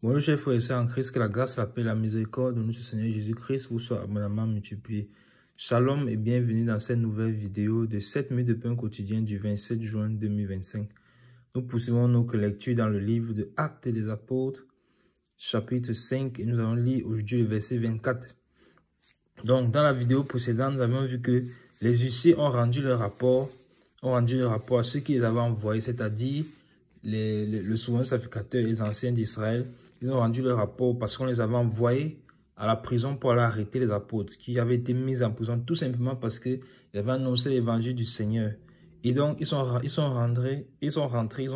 Bonjour chers frères et sœurs en Christ, que la grâce, la paix, la miséricorde de notre Seigneur Jésus-Christ vous soit abondamment multipliée. Shalom et bienvenue dans cette nouvelle vidéo de 7 minutes de pain quotidien du 27 juin 2025. Nous poursuivons nos lectures dans le livre de Actes des Apôtres, chapitre 5, et nous allons lire aujourd'hui le verset 24. Donc, dans la vidéo précédente, nous avons vu que les huissiers ont rendu leur rapport à ceux qui les avaient envoyés, c'est-à-dire le souverain sacrificateur et les anciens d'Israël. Ils ont rendu leur rapport parce qu'on les avait envoyés à la prison pour aller arrêter les apôtres qui avaient été mis en prison tout simplement parce qu'ils avaient annoncé l'évangile du Seigneur. Et donc, ils ont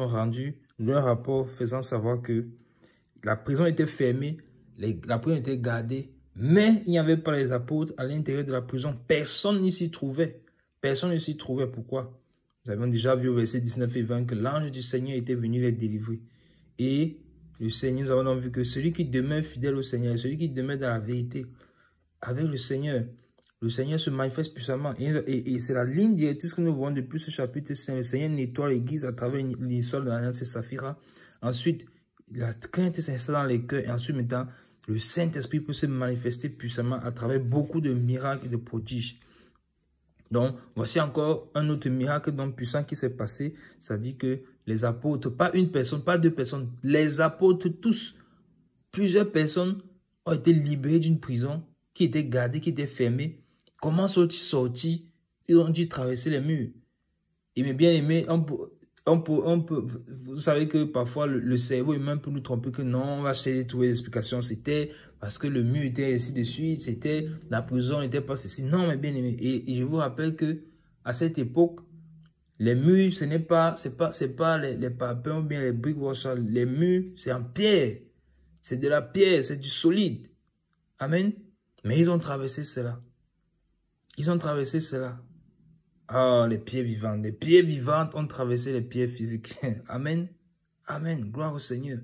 rendu leur rapport faisant savoir que la prison était fermée, la prison était gardée, mais il n'y avait pas les apôtres à l'intérieur de la prison. Personne n'y s'y trouvait. Personne ne s'y trouvait. Pourquoi? Nous avons déjà vu au verset 19 et 20 que l'ange du Seigneur était venu les délivrer. Et le Seigneur, nous avons donc vu que celui qui demeure fidèle au Seigneur, celui qui demeure dans la vérité, avec le Seigneur se manifeste puissamment. Et c'est la ligne directrice que nous voyons depuis ce chapitre 5. Le Seigneur nettoie l'église à travers l'histoire de l'Alliance et Saphira. Ensuite, la crainte s'installe dans les cœurs. Et ensuite, maintenant, le Saint-Esprit peut se manifester puissamment à travers beaucoup de miracles et de prodiges. Donc, voici encore un autre miracle donc puissant qui s'est passé. C'est-à-dire que les apôtres, pas une personne, pas deux personnes, les apôtres tous, plusieurs personnes ont été libérées d'une prison qui était gardée, qui était fermée. Comment sont-ils sortis? Ils ont dû traverser les murs. Et mes bien-aimés, vous savez que parfois le cerveau humain peut nous tromper que non, on va essayer de trouver des explications. C'était parce que le mur était ainsi de suite, c'était la prison n'était pas ceci. Non, mes bien-aimés. Et je vous rappelle que à cette époque, les murs, c'est pas les parpaings ou bien les briques. Les murs, c'est en pierre. C'est de la pierre, c'est du solide. Amen. Mais ils ont traversé cela. Ils ont traversé cela. Ah, les pierres vivantes. Les pierres vivantes ont traversé les pierres physiques. Amen. Amen. Gloire au Seigneur.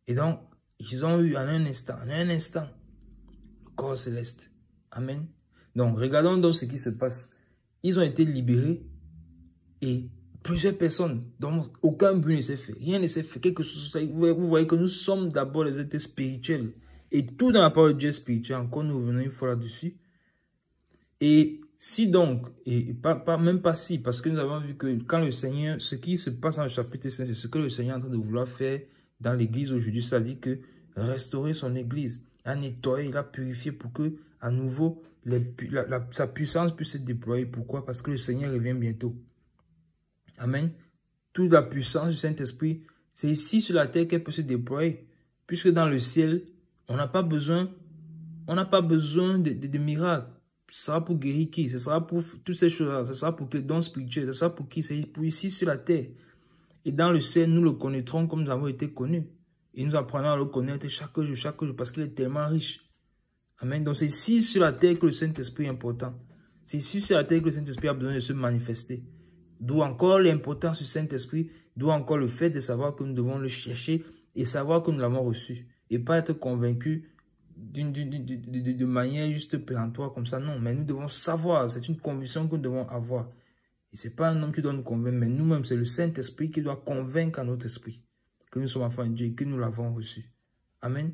Et donc, ils ont eu en un instant, le corps céleste. Amen. Donc, regardons donc ce qui se passe. Ils ont été libérés et plusieurs personnes, donc aucun but ne s'est fait. Rien ne s'est fait. Quelque chose, vous voyez que nous sommes d'abord les êtres spirituels. Et tout dans la parole de Dieu est spirituel. Encore, nous revenons une fois là-dessus. Et si donc, même pas si, parce que nous avons vu que quand le Seigneur, ce qui se passe dans le chapitre 5, c'est ce que le Seigneur est en train de vouloir faire dans l'église aujourd'hui. C'est-à-dire que restaurer son église, la nettoyer, la purifier pour que, à nouveau, sa puissance puisse se déployer. Pourquoi? Parce que le Seigneur revient bientôt. Amen. Toute la puissance du Saint-Esprit, c'est ici sur la terre qu'elle peut se déployer. Puisque dans le ciel, on n'a pas besoin de miracles. Ce sera pour guérir qui? Ce sera pour toutes ces choses-là. Ce sera pour les dons spirituels. Ce sera pour qui? C'est pour ici sur la terre. Et dans le ciel, nous le connaîtrons comme nous avons été connus. Et nous apprenons à le connaître chaque jour, parce qu'il est tellement riche. Amen. Donc c'est ici sur la terre que le Saint-Esprit est important. C'est ici sur la terre que le Saint-Esprit a besoin de se manifester. D'où encore l'importance du Saint-Esprit, d'où encore le fait de savoir que nous devons le chercher et savoir que nous l'avons reçu. Et pas être convaincus de manière juste péremptoire comme ça. Non, mais nous devons savoir. C'est une conviction que nous devons avoir. Et ce n'est pas un homme qui doit nous convaincre, mais nous-mêmes, c'est le Saint-Esprit qui doit convaincre à notre esprit que nous sommes enfants de Dieu et que nous l'avons reçu. Amen.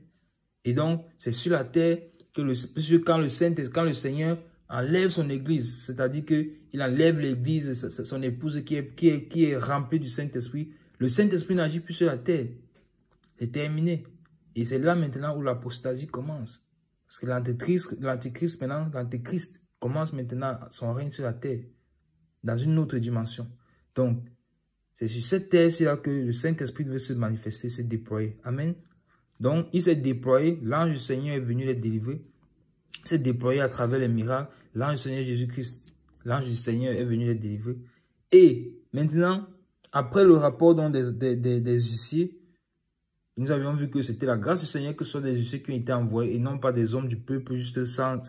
Et donc, c'est sur la terre que quand le Seigneur enlève son église, c'est-à-dire qu'il enlève l'église, son épouse qui est remplie du Saint-Esprit, le Saint-Esprit n'agit plus sur la terre. C'est terminé. Et c'est là maintenant où l'apostasie commence. Parce que l'antéchrist commence maintenant son règne sur la terre, dans une autre dimension. Donc, c'est sur cette terre-ci là que le Saint-Esprit veut se manifester, se déployer. Amen. Donc, il s'est déployé, l'ange du Seigneur est venu les délivrer. Il s'est déployé à travers les miracles. L'ange du Seigneur Jésus-Christ, l'ange du Seigneur est venu les délivrer. Et maintenant, après le rapport des huissiers, nous avions vu que c'était la grâce du Seigneur que ce soit des huissiers qui ont été envoyés et non pas des hommes du peuple juste sans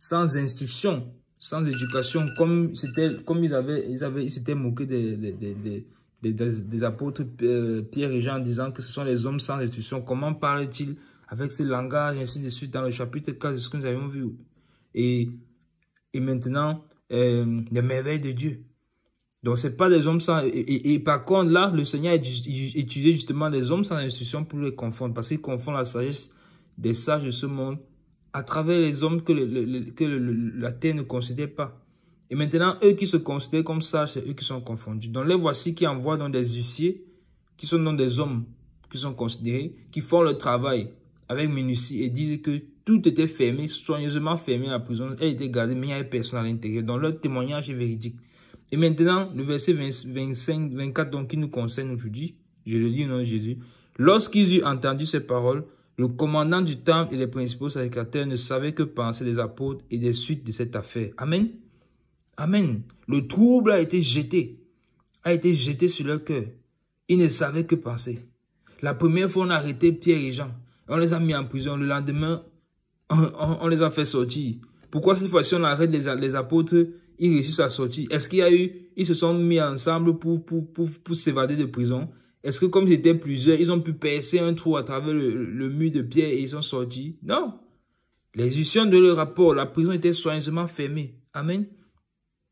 instruction, sans éducation, comme ils s'étaient moqués des apôtres Pierre et Jean en disant que ce sont les hommes sans instruction. Comment parlent-ils avec ce langage, ainsi de suite, dans le chapitre 4, c'est ce que nous avions vu. Et maintenant, les merveilles de Dieu. Donc, c'est pas des hommes sans... Et par contre, là, le Seigneur a utilisé justement des hommes sans instruction pour les confondre. Parce qu'il confond la sagesse des sages de ce monde à travers les hommes que la terre ne considère pas. Et maintenant, eux qui se considèrent comme sages, c'est eux qui sont confondus. Donc, les voici qui envoient dans des huissiers, qui sont dans des hommes qui sont considérés, qui font le travail avec minutie et disent que tout était fermé, soigneusement fermé à la prison. Elle était gardée, mais il n'y avait personne à l'intérieur. Donc, leur témoignage est véridique. Et maintenant, le verset 25, 24, donc, qui nous concerne aujourd'hui, je le lis au nom de Jésus. Lorsqu'ils eurent entendu ces paroles, le commandant du temple et les principaux sacrificateurs ne savaient que penser des apôtres et des suites de cette affaire. Amen. Amen. Le trouble a été jeté sur leur cœur. Ils ne savaient que penser. La première fois, on a arrêté Pierre et Jean. On les a mis en prison. Le lendemain, on les a fait sortir. Pourquoi cette fois-ci, on arrête les apôtres, ils réussissent à sortir? Est-ce qu'il y a eu, ils se sont mis ensemble pour s'évader de prison? Est-ce que comme ils étaient plusieurs, ils ont pu percer un trou à travers le mur de pierre et ils sont sortis? Non. L'exécution de leur rapport, la prison était soigneusement fermée. Amen.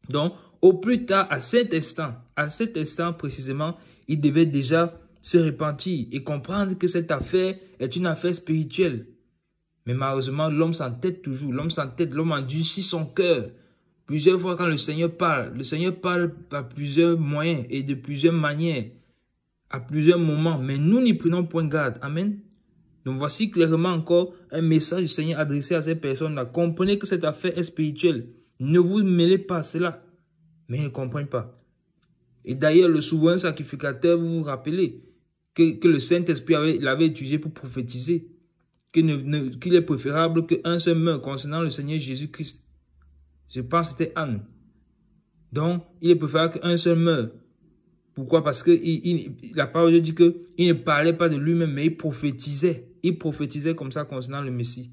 Donc, au plus tard, à cet instant précisément, ils devaient déjà se repentir et comprendre que cette affaire est une affaire spirituelle. Mais malheureusement, l'homme s'entête toujours, l'homme endurcit son cœur. Plusieurs fois quand le Seigneur parle par plusieurs moyens et de plusieurs manières, à plusieurs moments, mais nous n'y prenons point garde. Amen. Donc voici clairement encore un message du Seigneur adressé à ces personnes-là. Comprenez que cette affaire est spirituelle. Ne vous mêlez pas à cela. Mais ils ne comprennent pas. Et d'ailleurs, le souverain sacrificateur, vous vous rappelez que le Saint-Esprit l'avait utilisé pour prophétiser. Qu'il est préférable qu'un seul meure concernant le Seigneur Jésus-Christ. Je pense que c'était Anne. Donc, il est préférable qu'un seul meure. Pourquoi? Parce que la parole de Dieu dit qu'il ne parlait pas de lui-même, mais il prophétisait. Il prophétisait comme ça concernant le Messie.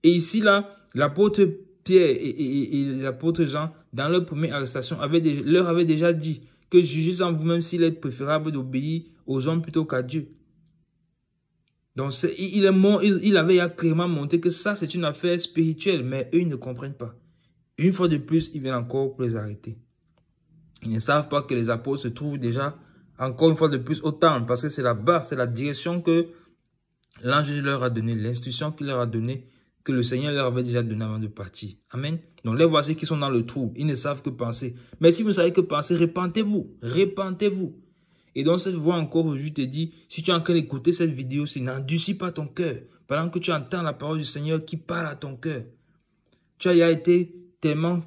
Et ici, là, l'apôtre Pierre et l'apôtre Jean, dans leur première arrestation, leur avaient déjà dit que jugez en vous-même s'il est préférable d'obéir aux hommes plutôt qu'à Dieu. Donc, il avait clairement montré que ça, c'est une affaire spirituelle, mais eux, ils ne comprennent pas. Une fois de plus, ils viennent encore pour les arrêter. Ils ne savent pas que les apôtres se trouvent déjà, encore une fois de plus, au temple, parce que c'est là-bas, c'est la direction que l'ange leur a donnée, l'instruction qu'il leur a donnée, que le Seigneur leur avait déjà donné avant de partir. Amen. Donc, les voici qui sont dans le trou, ils ne savent que penser. Mais si vous ne savez que penser, repentez-vous, repentez-vous. Et donc, cette voix encore aujourd'hui te dit, si tu es en train d'écouter cette vidéo, n'endurcis pas ton cœur, pendant que tu entends la parole du Seigneur qui parle à ton cœur. Tu as été tellement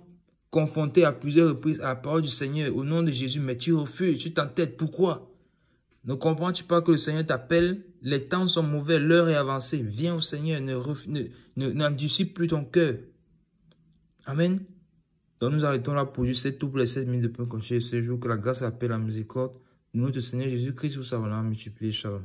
confronté à plusieurs reprises à la parole du Seigneur au nom de Jésus, mais tu refuses, tu t'entêtes. Pourquoi? Ne comprends-tu pas que le Seigneur t'appelle? Les temps sont mauvais, l'heure est avancée. Viens au Seigneur, n'endurcis plus ton cœur. Amen. Donc nous arrêtons là pour juste tout pour les 7 minutes de pain continuer ce jour. Que la grâce, la paix, la miséricorde de notre Seigneur Jésus-Christ vous savons multiplier. Shalom.